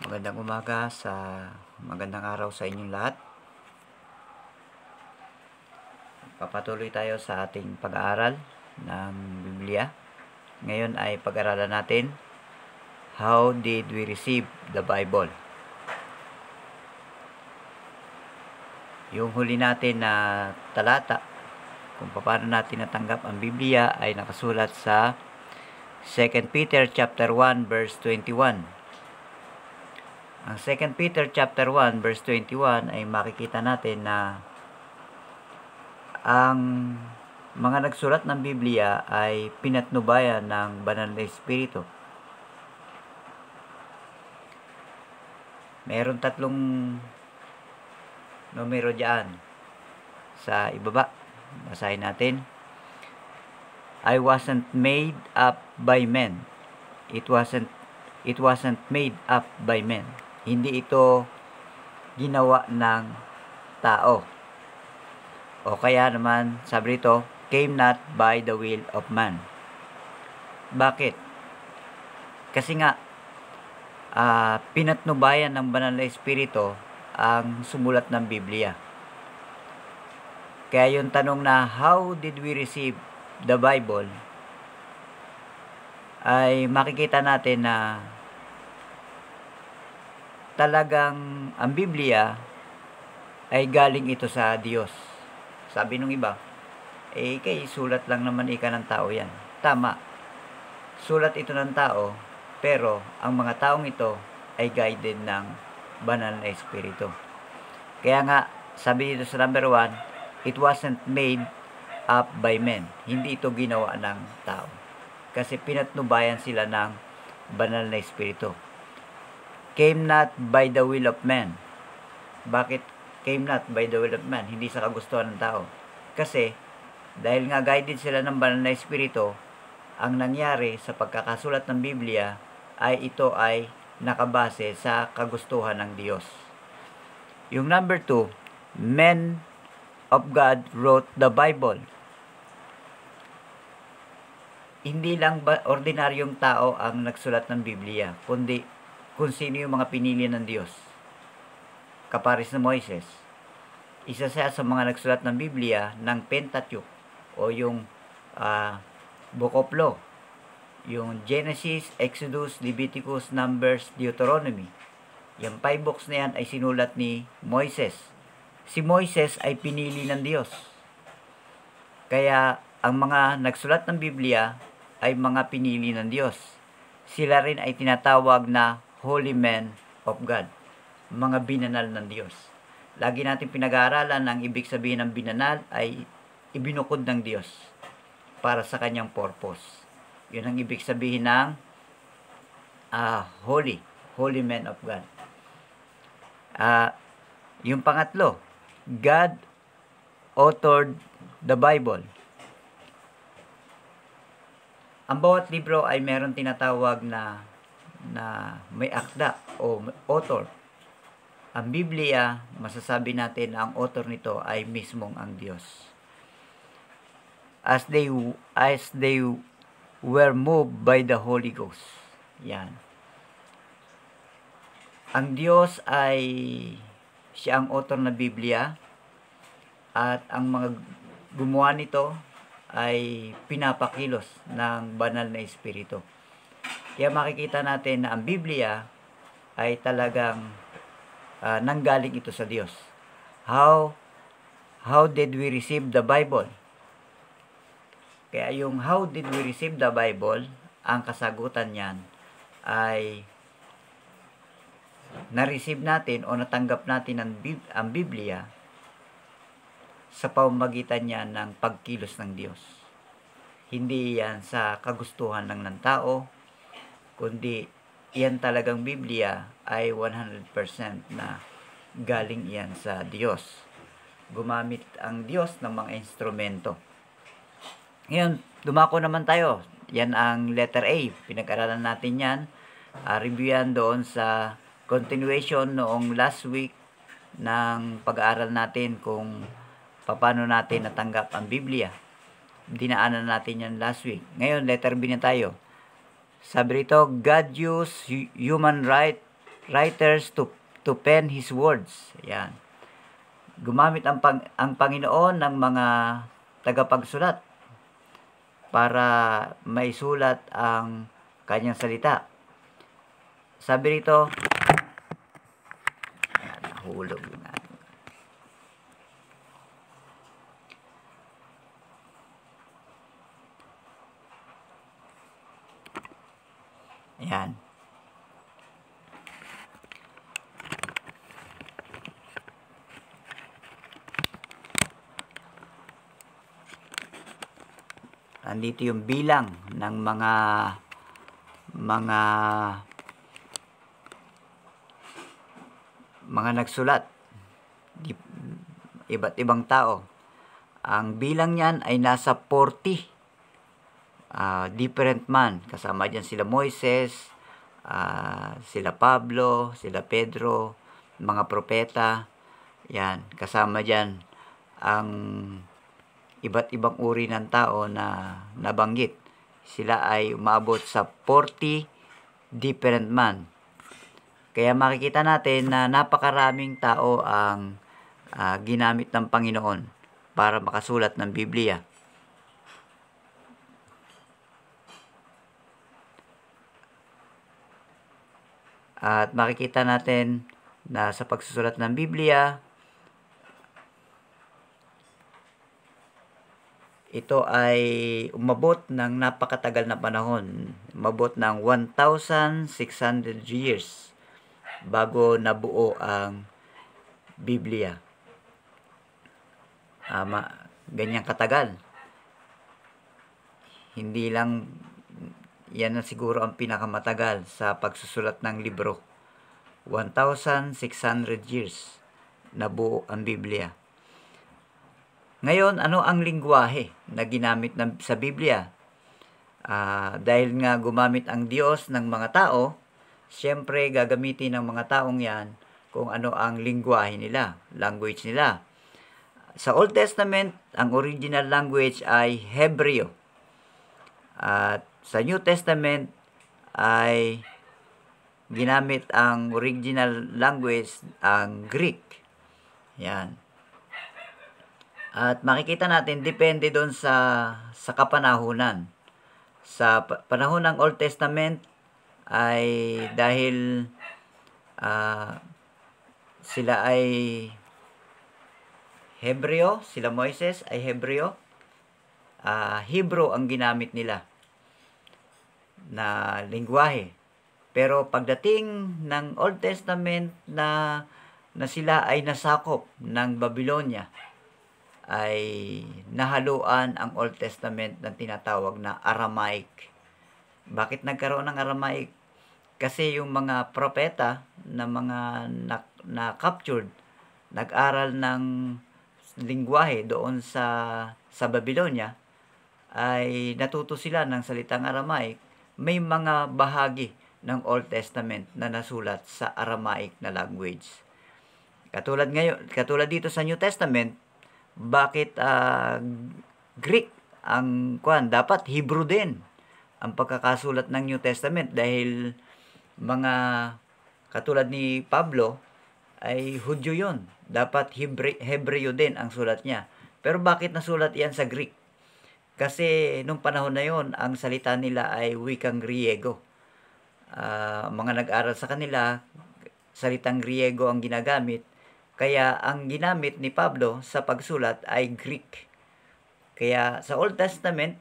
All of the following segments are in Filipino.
Magandang umaga sa magandang araw sa inyong lahat. Papatuloy tayo sa ating pag-aaral ng Biblia. Ngayon ay pag-aralan natin, How did we receive the Bible? Yung huli natin na talata kung paano natin natanggap ang Biblia ay nakasulat sa 2 Peter chapter 1 verse 21. Ang 2 Peter chapter 1 verse 21 ay makikita natin na ang mga nagsulat ng Biblia ay pinatnubayan ng Banal na Espiritu. Meron tatlong numero diyan sa ibaba. Basahin natin. I wasn't made up by men. It wasn't made up by men. Hindi ito ginawa ng tao. O kaya naman, sabi rito, came not by the will of man. Bakit? Kasi nga, pinatnubayan ng Banal na Espiritu ang sumulat ng Biblia. Kaya yung tanong na, how did we receive the Bible? Ay makikita natin na talagang ang Biblia ay galing ito sa Diyos. Sabi nung iba, kay sulat lang naman ng tao yan. Tama, sulat ito ng tao, pero ang mga taong ito ay guided ng Banal na Espiritu. Kaya nga, sabi dito sa number 1, it wasn't made up by men. Hindi ito ginawa ng tao. Kasi pinatnubayan sila ng Banal na Espiritu. Came not by the will of man. Bakit came not by the will of man? Hindi sa kagustuhan ng tao. Kasi, dahil nga guided sila ng Banal na Espiritu, ang nangyari sa pagkakasulat ng Biblia ay ito ay nakabase sa kagustuhan ng Diyos. Yung number 2, men of God wrote the Bible. Hindi lang ordinaryong tao ang nagsulat ng Biblia, kundi kung sino yung mga pinili ng Diyos. Kapares na Moises. Isa siya sa mga nagsulat ng Biblia ng Pentateuch o yung Book of Law. Yung Genesis, Exodus, Leviticus, Numbers, Deuteronomy. Yung 5 books na yan ay sinulat ni Moises. Si Moises ay pinili ng Diyos. Kaya ang mga nagsulat ng Biblia ay mga pinili ng Diyos. Sila rin ay tinatawag na Holy Men of God. Mga binanal ng Diyos. Lagi natin pinag-aaralan ang ibig sabihin ng binanal ay ibinukod ng Diyos para sa kanyang purpose. Yun ang ibig sabihin ng Holy Men of God. Yung pangatlo, God authored the Bible. Ang bawat libro ay meron tinatawag na may akda o author. Ang Biblia, masasabi natin na ang author nito ay mismong ang Diyos. As they were moved by the Holy Ghost. Yan. Ang Diyos ay siya ang author ng Biblia at ang mga gumawa nito ay pinapakilos ng Banal na Espiritu. Kaya makikita natin na ang Biblia ay talagang nanggaling ito sa Diyos. How did we receive the Bible? Kaya yung how did we receive the Bible, ang kasagutan niyan ay na-receive natin o natanggap natin ang Biblia sa pamamagitan niya ng pagkilos ng Diyos. Hindi yan sa kagustuhan lang ng tao, kundi yan talagang Biblia ay 100% na galing yan sa Diyos. Gumamit ang Diyos ng mga instrumento. Ngayon, dumako naman tayo. Yan ang letter A. Pinag-aralan natin yan. Review yan doon sa continuation noong last week ng pag-aaral natin kung paano natin natanggap ang Biblia. Dinaanan natin yan last week. Ngayon, letter B na tayo. Sabi rito, God used human right writers to pen his words. Yan. Gumamit ang Panginoon ng mga tagapagsulat para maisulat ang kanyang salita. Sabi rito, nahulog yung Ayan. Andito yung bilang ng mga nagsulat, iba't ibang tao. Ang bilang niyan ay nasa 40 different man. Kasama dyan sila Moises, sila Pablo, sila Pedro, mga propeta. Yan, kasama dyan ang iba't ibang uri ng tao na nabanggit. Sila ay umabot sa 40 different man. Kaya makikita natin na napakaraming tao ang ginamit ng Panginoon para makasulat ng Biblia. At makikita natin na sa pagsusulat ng Biblia, ito ay umabot ng napakatagal na panahon. Umabot ng 1,600 years bago nabuo ang Biblia. Ganyang katagal. Hindi lang yan na siguro ang pinakamatagal sa pagsusulat ng libro. 1,600 years nabuo ang Biblia. Ngayon, ano ang lingwahe na ginamit sa Biblia? Dahil nga gumamit ang Diyos ng mga tao, siyempre gagamitin ng mga taong yan kung ano ang lingwahe nila, language nila. Sa Old Testament, ang original language ay Hebreo. At sa New Testament ay ginamit ang original language ang Greek. Yan. At makikita natin, depende doon sa kapanahunan. Sa panahon ng Old Testament ay dahil sila ay Hebreo, sila Moises ay Hebreo, Hebrew ang ginamit nila na lingwahe. Pero pagdating ng Old Testament na sila ay nasakop ng Babylonia, ay nahaluan ang Old Testament ng tinatawag na Aramaic. Bakit nagkaroon ng Aramaic? Kasi yung mga propeta na mga na-captured, nag-aral ng lingwahe doon sa Babylonia, ay natuto sila ng salitang Aramaic. May mga bahagi ng Old Testament na nasulat sa Aramaic na language. Katulad dito sa New Testament, bakit Greek ang dapat Hebrew din ang pagkakasulat ng New Testament, dahil mga katulad ni Pablo ay Hudyo yun, dapat Hebreo din ang sulat niya. Pero bakit nasulat yan sa Greek? Kasi nung panahon na yon, ang salita nila ay wikang Griego. Mga nag-aral sa kanila, salitang Griego ang ginagamit. Kaya ang ginamit ni Pablo sa pagsulat ay Greek. Kaya sa Old Testament,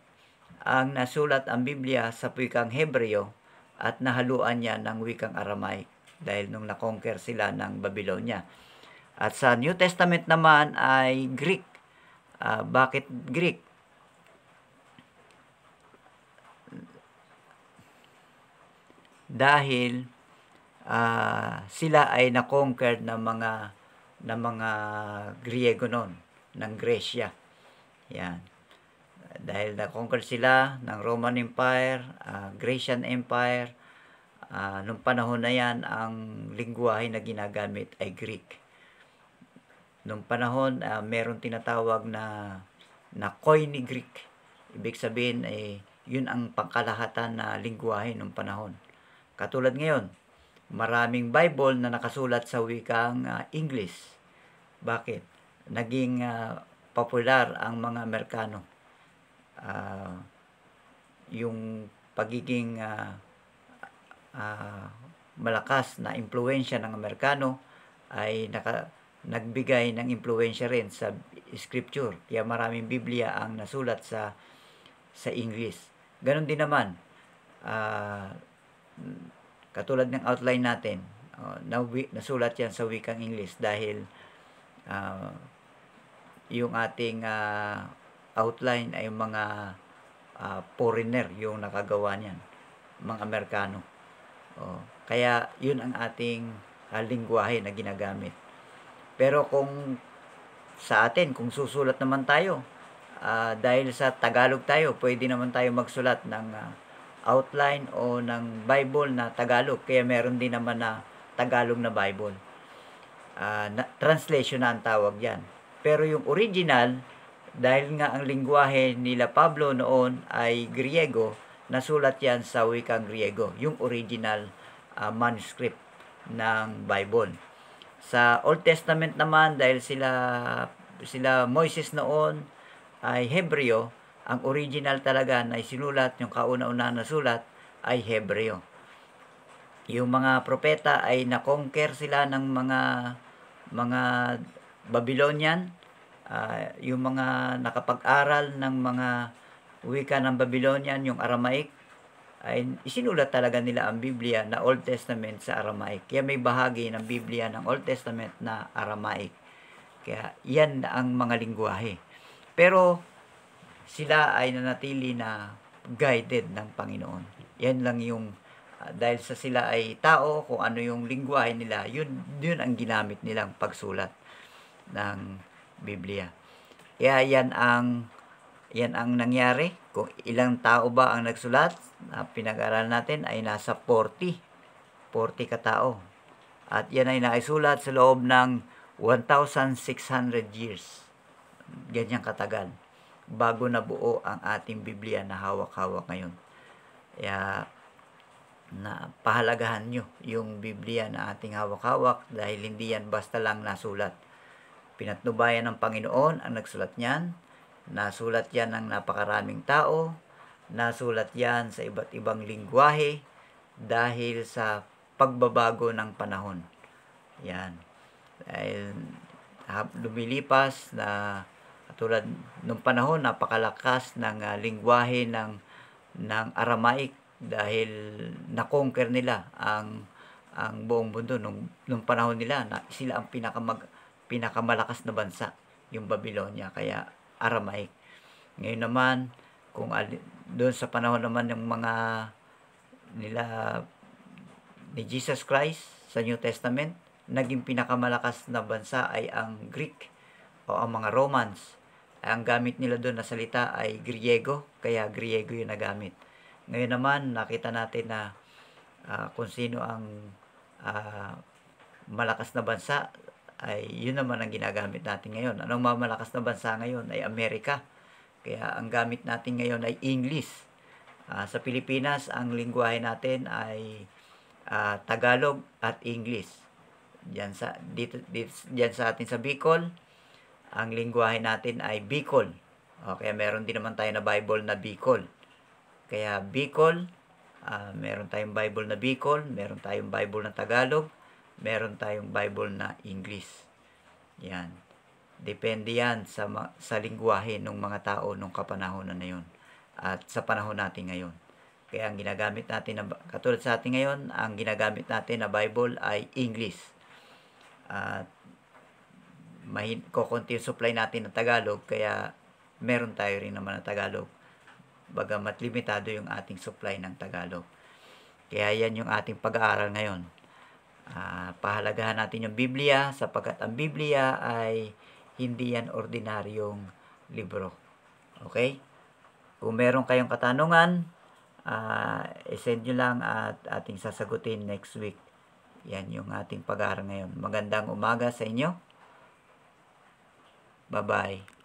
ang nasulat ang Biblia sa wikang Hebreo at nahaluan niya ng wikang Aramaic dahil nung na-conquer sila ng Babylonia. At sa New Testament naman ay Greek. Bakit Greek? Dahil sila ay na-conquer ng mga Griego noon, ng Gresya. Yan. Dahil na-conquer sila ng Roman Empire, Grecian Empire, nung panahon na yan, ang lingwahe na ginagamit ay Greek. Nung panahon, meron tinatawag na Koine Greek. Ibig sabihin, yun ang pangkalahatan na lingwahe nung panahon. Katulad ngayon, maraming Bible na nakasulat sa wikang English. Bakit? Naging popular ang mga Amerikano. Yung pagiging malakas na impluwensya ng Amerikano ay nagbigay ng impluwensya rin sa scripture. Kaya maraming Biblia ang nasulat sa English. Ganon din naman, katulad ng outline natin, nasulat yan sa wikang English dahil yung ating outline ay mga foreigner yung nakagawa niyan, mga Amerikano. Kaya yun ang ating lingwahe na ginagamit. Pero kung sa atin, kung susulat naman tayo, dahil sa Tagalog tayo, pwede naman tayo magsulat ng outline o ng Bible na Tagalog. Kaya meron din naman na Tagalog na Bible. Translation na ang tawag yan. Pero yung original, dahil nga ang lingwahe nila Pablo noon ay Griego, nasulat yan sa wikang Griego, yung original manuscript ng Bible. Sa Old Testament naman, dahil sila Moises noon ay Hebreo, ang original talaga na isinulat, yung kauna-una na sulat ay Hebreo. Yung mga propeta ay na-conquer sila ng mga Babylonian. Yung mga nakapag-aral ng mga wika ng Babylonian, yung Aramaic, ay isinulat talaga nila ang Biblia na Old Testament sa Aramaic. Kaya may bahagi ng Biblia ng Old Testament na Aramaic. Kaya yan ang mga lingwahe. Pero sila ay nanatili na guided ng Panginoon. Yan lang yung dahil sa sila ay tao, kung ano yung lingwahe nila, yun ang ginamit nilang pagsulat ng Biblia. Kaya yan ang nangyari. Kung ilang tao ba ang nagsulat, pinag-aralan natin ay nasa 40 katao. At yan ay naisulat sa loob ng 1,600 years. Ganyang katagal bago nabuo ang ating Biblia na hawak-hawak ngayon. Kaya pahalagahan nyo yung Biblia na ating hawak-hawak dahil hindi yan basta lang nasulat. Pinatnubayan ng Panginoon ang nagsulat niyan. Nasulat yan ng napakaraming tao. Nasulat yan sa iba't ibang lingwahe dahil sa pagbabago ng panahon. Yan. Dahil lumilipas na katulad nung panahon, napakalakas ng lingwahe ng Aramaic dahil na-conquer nila ang buong mundo nung panahon nila na sila ang pinakamalakas na bansa, yung Babylonia, kaya Aramaic. Ngayon naman, kung doon sa panahon naman ng mga nila ni Jesus Christ sa New Testament, naging pinakamalakas na bansa ay ang Greek o ang mga Romans. Ang gamit nila doon na salita ay Griego, kaya Griego yung nagamit. Ngayon naman, nakita natin na kung sino ang malakas na bansa, ay yun naman ang ginagamit natin ngayon. Anong malakas na bansa ngayon ay Amerika. Kaya ang gamit natin ngayon ay English. Sa Pilipinas, ang lingwahe natin ay Tagalog at English. Diyan sa atin sa Bicol, ang lingwahe natin ay Bicol. Kaya meron din naman tayo na Bible na Bicol. Kaya Bicol, meron tayong Bible na Bicol, meron tayong Bible na Tagalog, meron tayong Bible na English. Yan. Depende yan sa lingwahe ng mga tao nung kapanahonan na yun. At sa panahon natin ngayon. Kaya ang ginagamit natin, katulad sa atin ngayon, ang ginagamit natin na Bible ay English. At kukunti yung supply natin ng Tagalog, kaya meron tayo rin naman ng Tagalog. Bagamat limitado yung ating supply ng Tagalog. Kaya yan yung ating pag-aaral ngayon. Pahalagahan natin yung Biblia sapagkat ang Biblia ay hindi yan ordinaryong libro. Okay? Kung meron kayong katanungan, i-send nyo lang at ating sasagutin next week. Yan yung ating pag-aaral ngayon. Magandang umaga sa inyo. Bye-bye.